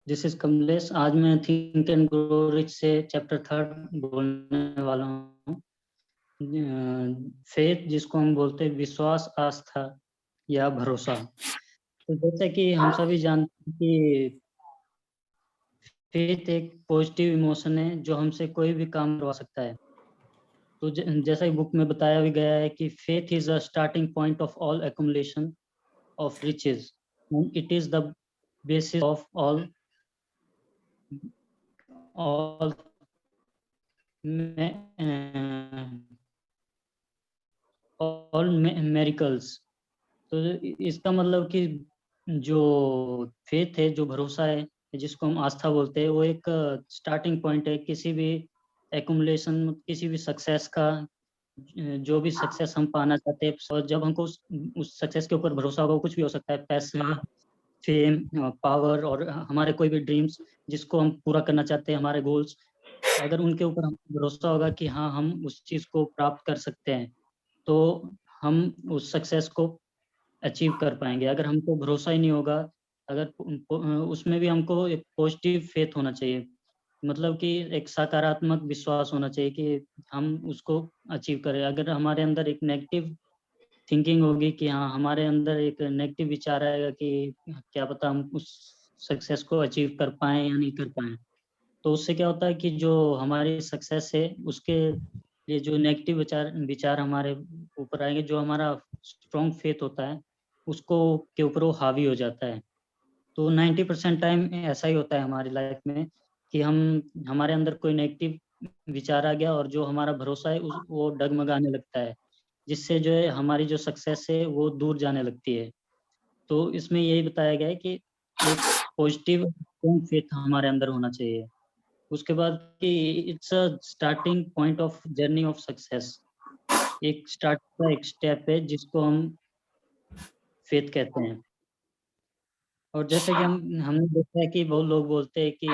This is Kamlesh. आज मैं think and grow rich से चैप्टर 3 बोलने वाला हूँ। फेथ, जिसको हम बोलते हैं विश्वास, आस्था या भरोसा। तो जैसे कि हम सभी जानते हैं कि फेथ एक पॉजिटिव इमोशन है जो हमसे कोई भी काम करवा सकता है। तो जैसा ही बुक में बताया भी गया है कि faith is a starting point of all accumulation of riches, it is the basis of all all miracles. तो इसका मतलब कि जो फेथ है, जो भरोसा है, जिसको हम आस्था बोलते हैं, वो एक स्टार्टिंग पॉइंट है किसी भी एकुमुलेशन, किसी भी सक्सेस का। जो भी सक्सेस हम पाना चाहते हैं, और जब हमको उस सक्सेस के ऊपर भरोसा होगा, वो कुछ भी हो सकता है, पैसा, फेम, पावर, और हमारे कोई भी ड्रीम्स जिसको हम पूरा करना चाहते हैं, हमारे गोल्स, अगर उनके ऊपर हमको भरोसा होगा कि हाँ, हम उस चीज़ को प्राप्त कर सकते हैं, तो हम उस सक्सेस को अचीव कर पाएंगे। अगर हमको भरोसा ही नहीं होगा, अगर उसमें भी हमको एक पॉजिटिव फेथ होना चाहिए, मतलब कि एक सकारात्मक विश्वास होना चाहिए कि हम उसको अचीव करें। अगर हमारे अंदर एक नेगेटिव थिंकिंग होगी कि हाँ, हमारे अंदर एक नेगेटिव विचार आएगा कि क्या पता हम उस सक्सेस को अचीव कर पाए या नहीं कर पाए, तो उससे क्या होता है कि जो हमारी सक्सेस है, उसके लिए जो नेगेटिव विचार विचार हमारे ऊपर आएंगे, जो हमारा स्ट्रॉन्ग फेथ होता है, उसको के ऊपर वो हावी हो जाता है। तो 90% टाइम ऐसा ही होता है हमारी लाइफ में कि हमारे अंदर कोई नेगेटिव विचार आ गया, और जो हमारा भरोसा है वो डगमगाने लगता है, जिससे जो है हमारी जो सक्सेस है वो दूर जाने लगती है। तो इसमें यही बताया गया है कि एक पॉजिटिव फेथ हमारे अंदर होना चाहिए। उसके बाद कि it's a starting point of journey of success, एक स्टार्ट का एक स्टेप है जिसको हम फेथ कहते हैं। और जैसे कि हमने देखा है कि बहुत लोग बोलते हैं कि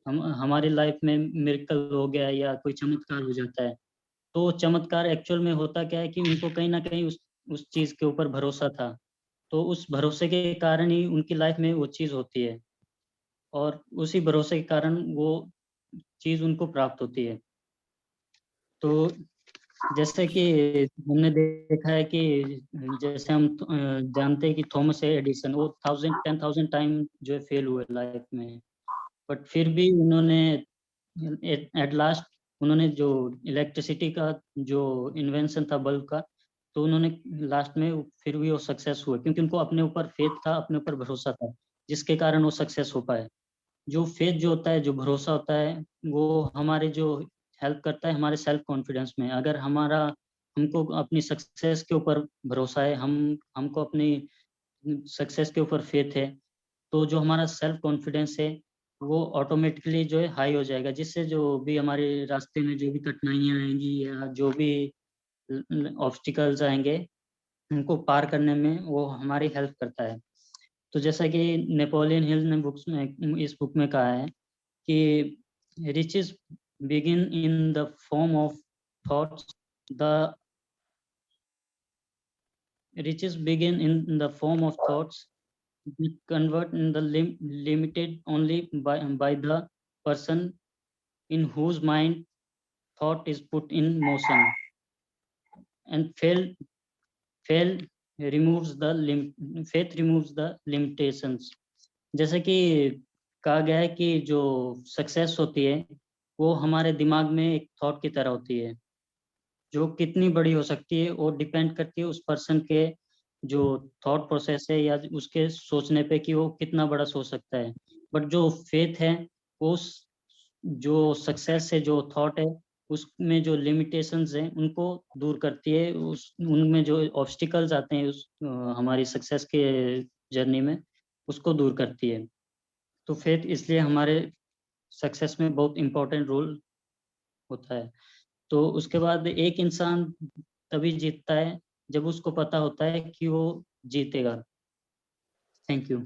हम हमारी लाइफ में मिरेकल हो गया या कोई चमत्कार हो जाता है। तो चमत्कार एक्चुअल में होता क्या है कि उनको कहीं ना कहीं उस चीज के ऊपर भरोसा था, तो उस भरोसे के कारण ही उनकी लाइफ में वो चीज होती है, और उसी भरोसे के कारण वो चीज उनको प्राप्त होती है। तो जैसे कि हमने देखा है कि जैसे हम जानते हैं कि थॉमस एडिसन, वो 10,000 टाइम जो है फेल हुए लाइफ में, बट फिर भी उन्होंने एट लास्ट उन्होंने जो इलेक्ट्रिसिटी का जो इन्वेंशन था, बल्ब का, तो उन्होंने लास्ट में फिर भी वो सक्सेस हुए, क्योंकि उनको अपने ऊपर फेथ था, अपने ऊपर भरोसा था, जिसके कारण वो सक्सेस हो पाए। जो फेथ जो होता है, जो भरोसा होता है, वो हमारे जो हेल्प करता है हमारे सेल्फ कॉन्फिडेंस में। अगर हमको अपनी सक्सेस के ऊपर भरोसा है, हमको अपनी सक्सेस के ऊपर फेथ है, तो जो हमारा सेल्फ कॉन्फिडेंस है वो ऑटोमेटिकली जो है हाई हो जाएगा, जिससे जो भी हमारे रास्ते में जो भी कठिनाइयाँ आएंगी या जो भी ऑब्स्टिकल्स आएंगे, उनको पार करने में वो हमारी हेल्प करता है। तो जैसा कि नेपोलियन हिल ने इस बुक में कहा है कि riches begin in the form of thoughts. The riches begin in the form of thoughts that convert in the limited only by the person in whose mind thought is put in motion, and fail removes the faith removes the limitations। जैसे कि कहा गया है कि जो success होती है वो हमारे दिमाग में एक थॉट की तरह होती है, जो कितनी बड़ी हो सकती है वो डिपेंड करती है उस पर्सन के जो थॉट प्रोसेस है या उसके सोचने पे कि वो कितना बड़ा सोच सकता है। बट जो फेथ है, वो जो सक्सेस है, जो थॉट है, उसमें जो लिमिटेशंस हैं उनको दूर करती है, उस उनमें जो ऑब्स्टिकल्स आते हैं हमारी सक्सेस के जर्नी में, उसको दूर करती है। तो फेथ इसलिए हमारे सक्सेस में बहुत इम्पोर्टेंट रोल होता है। तो उसके बाद एक इंसान तभी जीतता है जब उसको पता होता है कि वो जीतेगा। Thank you.